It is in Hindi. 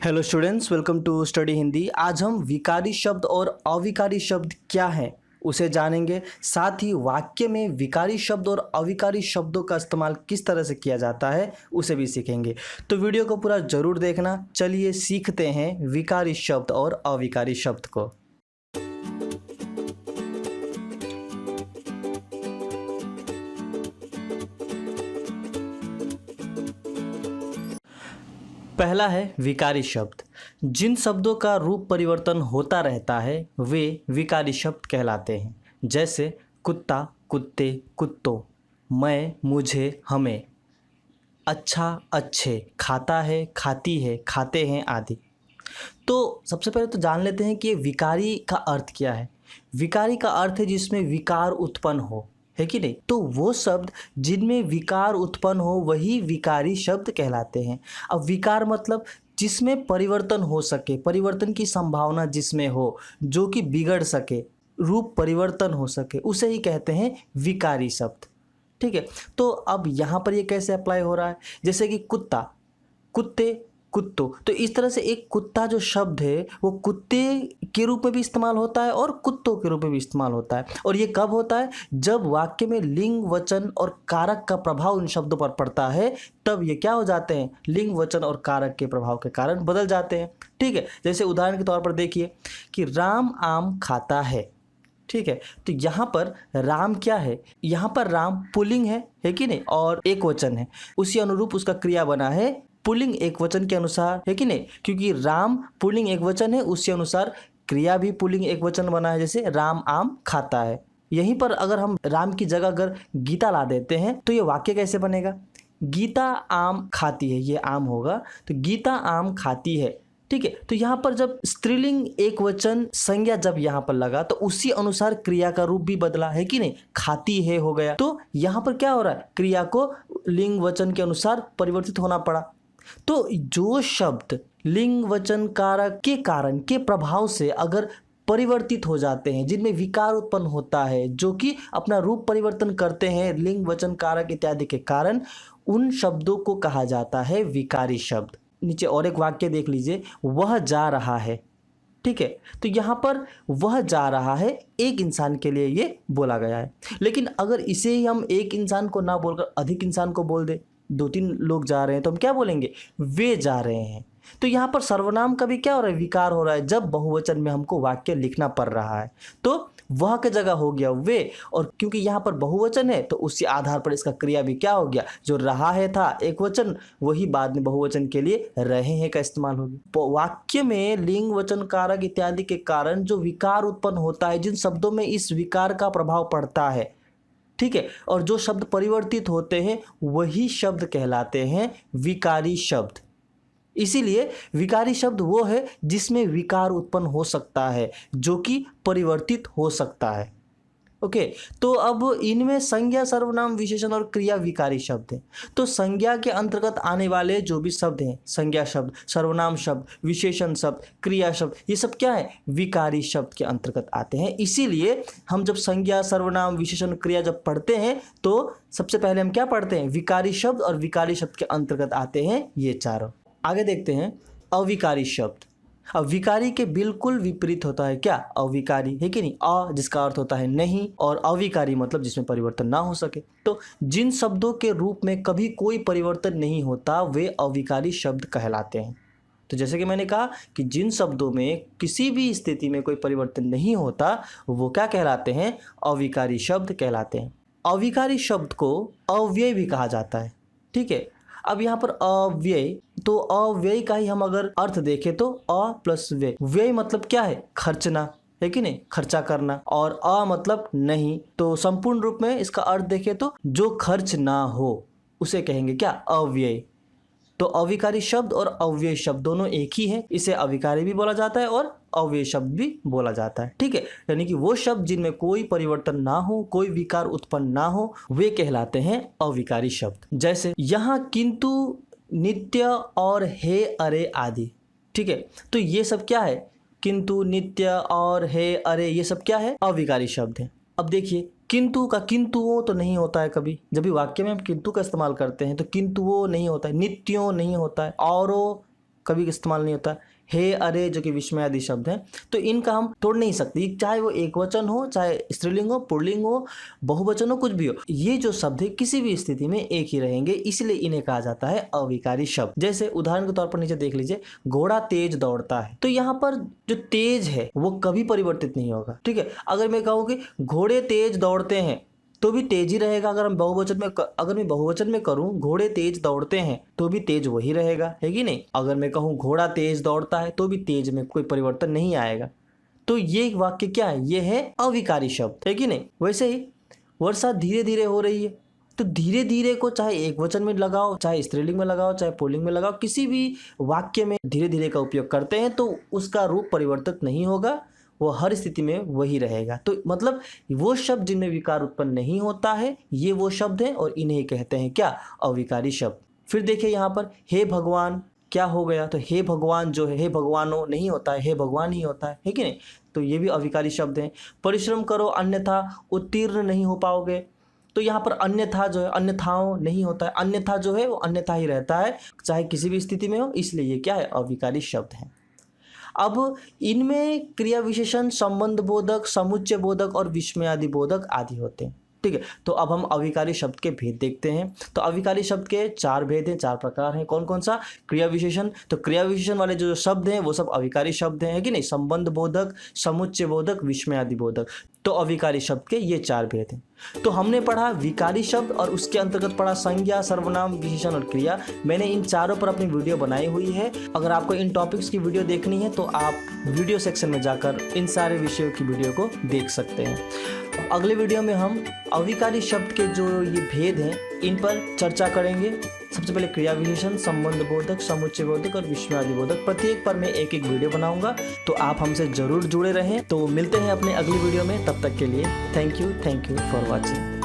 Hello students, welcome to study Hindi. आज हम विकारी शब्द और अविकारी शब्द क्या है उसे जानेंगे। साथ ही वाक्य में विकारी शब्द और अविकारी शब्दों का इस्तेमाल किस तरह से किया जाता है उसे भी सीखेंगे। तो वीडियो को पूरा ज़रूर देखना। चलिए सीखते हैं विकारी शब्द और अविकारी शब्द को। पहला है विकारी शब्द। जिन शब्दों का रूप परिवर्तन होता रहता है वे विकारी शब्द कहलाते हैं। जैसे कुत्ता, कुत्ते, कुत्तों, मैं, मुझे, हमें, अच्छा, अच्छे, खाता है, खाती है, खाते हैं आदि। तो सबसे पहले तो जान लेते हैं कि ये विकारी का अर्थ क्या है। विकारी का अर्थ है जिसमें विकार उत्पन्न हो, है कि नहीं। तो वो शब्द जिनमें विकार उत्पन्न हो वही विकारी शब्द कहलाते हैं। अब विकार मतलब जिसमें परिवर्तन हो सके, परिवर्तन की संभावना जिसमें हो, जो कि बिगड़ सके, रूप परिवर्तन हो सके, उसे ही कहते हैं विकारी शब्द। ठीक है। तो अब यहाँ पर ये कैसे अप्लाई हो रहा है, जैसे कि कुत्ता, कुत्ते, कुत्तों। तो इस तरह से एक कुत्ता जो शब्द है वो कुत्ते के रूप में भी इस्तेमाल होता है और कुत्तों के रूप में भी इस्तेमाल होता है। और ये कब होता है, जब वाक्य में लिंग, वचन और कारक का प्रभाव उन शब्दों पर पड़ता है, तब ये क्या हो जाते हैं, लिंग, वचन और कारक के प्रभाव के कारण बदल जाते हैं। ठीक है। जैसे उदाहरण के तौर पर देखिए कि राम आम खाता है। ठीक है। तो यहाँ पर राम क्या है, यहाँ पर राम पुल्लिंग है कि नहीं, और एक वचन है, उसी अनुरूप उसका क्रिया बना है पुल्लिंग एक वचन के अनुसार, है कि नहीं। क्योंकि राम पुल्लिंग एक वचन है, उसी अनुसार क्रिया भी पुल्लिंग एक वचन बना है, जैसे राम आम खाता है। यहीं पर अगर हम राम की जगह अगर गीता ला देते हैं तो ये वाक्य कैसे बनेगा, गीता आम खाती है, ये आम होगा, तो गीता आम खाती है। ठीक है। तो यहाँ पर जब स्त्रीलिंग एक वचन संज्ञा जब यहाँ पर लगा तो उसी अनुसार क्रिया का रूप भी बदला, है कि नहीं, खाती है हो गया। तो यहाँ पर क्या हो रहा है, क्रिया को लिंग वचन के अनुसार परिवर्तित होना पड़ा। तो जो शब्द लिंग, वचन, कारक के कारण के प्रभाव से अगर परिवर्तित हो जाते हैं, जिनमें विकार उत्पन्न होता है, जो कि अपना रूप परिवर्तन करते हैं लिंग, वचन, कारक इत्यादि के कारण, उन शब्दों को कहा जाता है विकारी शब्द। नीचे और एक वाक्य देख लीजिए, वह जा रहा है। ठीक है। तो यहाँ पर वह जा रहा है एक इंसान के लिए ये बोला गया है। लेकिन अगर इसे ही हम एक इंसान को ना बोलकर अधिक इंसान को बोल दे, 2-3 लोग जा रहे हैं, तो हम क्या बोलेंगे, वे जा रहे हैं। तो यहाँ पर सर्वनाम का भी क्या हो रहा है, विकार हो रहा है। जब बहुवचन में हमको वाक्य लिखना पड़ रहा है तो वह की जगह हो गया वे, और क्योंकि यहाँ पर बहुवचन है तो उसी आधार पर इसका क्रिया भी क्या हो गया, जो रहा है था एक वचन, वही बाद में बहुवचन के लिए रहे हैं का इस्तेमाल हो गया। वाक्य में लिंग, वचन, कारक इत्यादि के कारण जो विकार उत्पन्न होता है, जिन शब्दों में इस विकार का प्रभाव पड़ता है, ठीक है, और जो शब्द परिवर्तित होते हैं वही शब्द कहलाते हैं विकारी शब्द। इसीलिए विकारी शब्द वो है जिसमें विकार उत्पन्न हो सकता है, जो कि परिवर्तित हो सकता है। ओके। तो अब इनमें संज्ञा, सर्वनाम, विशेषण और क्रिया विकारी शब्द हैं। तो संज्ञा के अंतर्गत आने वाले जो भी शब्द हैं, संज्ञा शब्द, सर्वनाम शब्द, विशेषण शब्द, क्रिया शब्द, ये सब क्या है, विकारी शब्द के अंतर्गत आते हैं। इसीलिए हम जब संज्ञा, सर्वनाम, विशेषण, क्रिया जब पढ़ते हैं तो सबसे पहले हम क्या पढ़ते हैं, विकारी शब्द, और विकारी शब्द के अंतर्गत आते हैं ये चारों। आगे देखते हैं अविकारी शब्द। अब विकारी के बिल्कुल विपरीत होता है क्या, अविकारी, है कि नहीं। अ जिसका अर्थ होता है नहीं, और अविकारी मतलब जिसमें परिवर्तन ना हो सके। तो जिन शब्दों के रूप में कभी कोई परिवर्तन नहीं होता वे अविकारी शब्द कहलाते हैं। तो जैसे कि मैंने कहा कि जिन शब्दों में किसी भी स्थिति में कोई परिवर्तन नहीं होता वो क्या कहलाते हैं, अविकारी शब्द कहलाते हैं। अविकारी शब्द को अव्यय भी कहा जाता है। ठीक है। अब यहाँ पर अव्यय, तो अव्यय का ही हम अगर अर्थ देखें तो अ प्लस व्यय। व्यय मतलब क्या है, खर्चना, है कि नहीं, खर्चा करना, और अ मतलब नहीं। तो संपूर्ण रूप में इसका अर्थ देखें तो जो खर्च ना हो उसे कहेंगे क्या, अव्यय। तो अविकारी शब्द और अव्यय शब्द दोनों एक ही है, इसे अविकारी भी बोला जाता है और अव्यय शब्द भी बोला जाता है। ठीक है। यानी कि वो शब्द जिनमें कोई परिवर्तन ना हो, कोई विकार उत्पन्न ना हो, वे कहलाते हैं अविकारी शब्द। जैसे यहाँ किंतु, नित्य और हे, अरे आदि। ठीक है। तो ये सब क्या है, किंतु, नित्य और हे, अरे, ये सब क्या है, अविकारी शब्द है। अब देखिए किंतु का किंतु वो तो नहीं होता है कभी, जब भी वाक्य में हम किंतु का इस्तेमाल करते हैं तो किंतु वो नहीं होता है, नित्यों नहीं होता है, औरों कभी इस्तेमाल नहीं होता। हे, अरे जो कि विस्मयादि शब्द हैं, तो इनका हम तोड़ नहीं सकते, चाहे वो एक वचन हो, चाहे स्त्रीलिंग हो, पुल्लिंग हो, बहुवचन हो, कुछ भी हो, ये जो शब्द है किसी भी स्थिति में एक ही रहेंगे, इसलिए इन्हें कहा जाता है अविकारी शब्द। जैसे उदाहरण के तौर पर नीचे देख लीजिए, घोड़ा तेज दौड़ता है, तो यहाँ पर जो तेज है वो कभी परिवर्तित नहीं होगा। ठीक है, अगर मैं कहूँ कि घोड़े तेज दौड़ते हैं तो भी तेज ही रहेगा। अगर मैं बहुवचन में करूं घोड़े तेज दौड़ते हैं तो भी तेज वही रहेगा, है कि नहीं। अगर मैं कहूं घोड़ा तेज दौड़ता है तो भी तेज में कोई परिवर्तन नहीं आएगा। तो ये वाक्य क्या है, ये है अविकारी शब्द, है कि नहीं। वैसे ही वर्षा धीरे धीरे हो रही है, तो धीरे धीरे को चाहे एक वचन में लगाओ, चाहे स्त्रीलिंग में लगाओ, चाहे पुल्लिंग में लगाओ, किसी भी वाक्य में धीरे धीरे का उपयोग करते हैं तो उसका रूप परिवर्तित नहीं होगा, वो हर स्थिति में वही रहेगा। तो मतलब वो शब्द जिनमें विकार उत्पन्न नहीं होता है, ये वो शब्द हैं और इन्हें कहते हैं क्या, अविकारी शब्द। फिर देखिए यहाँ पर हे भगवान, क्या हो गया, तो हे भगवान जो है, हे भगवानो नहीं होता है, हे भगवान ही होता है कि नहीं। तो ये भी अविकारी शब्द हैं। परिश्रम करो अन्यथा उत्तीर्ण नहीं हो पाओगे, तो यहाँ पर अन्यथा जो है, अन्यथाओं नहीं होता है, अन्यथा जो है वो अन्यथा ही रहता है, चाहे किसी भी स्थिति में हो, इसलिए ये क्या है, अविकारी शब्द है। अब इनमें क्रिया विशेषण, संबंध बोधक, समुच्चय बोधक और विस्मयादि बोधक आदि होते हैं। ठीक है, तो अब हम अविकारी शब्द के भेद देखते हैं। तो अविकारी शब्द के 4 भेद हैं, 4 प्रकार हैं। कौन कौन सा, क्रिया विशेषण, तो क्रिया विशेषण वाले जो शब्द हैं वो सब अविकारी शब्द हैं, है कि नहीं। संबंध बोधक, समुच्चय बोधक, विस्मयादि बोधक, तो अविकारी शब्द के ये 4 भेद हैं। तो हमने पढ़ा विकारी शब्द और उसके अंतर्गत पढ़ा संज्ञा, सर्वनाम, विशेषण और क्रिया। मैंने इन चारों पर अपनी वीडियो बनाई हुई है। अगर आपको इन टॉपिक्स की वीडियो देखनी है तो आप वीडियो सेक्शन में जाकर इन सारे विषयों की वीडियो को देख सकते हैं। अगले वीडियो में हम अविकारी शब्द के जो ये भेद हैं इन पर चर्चा करेंगे। सबसे पहले क्रिया विशेषण, संबंध बोधक, समुच्चय बोधक और विस्मयादि बोधक, प्रत्येक पर मैं एक एक वीडियो बनाऊंगा, तो आप हमसे जरूर जुड़े रहें। तो मिलते हैं अपने अगली वीडियो में, तब तक के लिए थैंक यू फॉर वॉचिंग।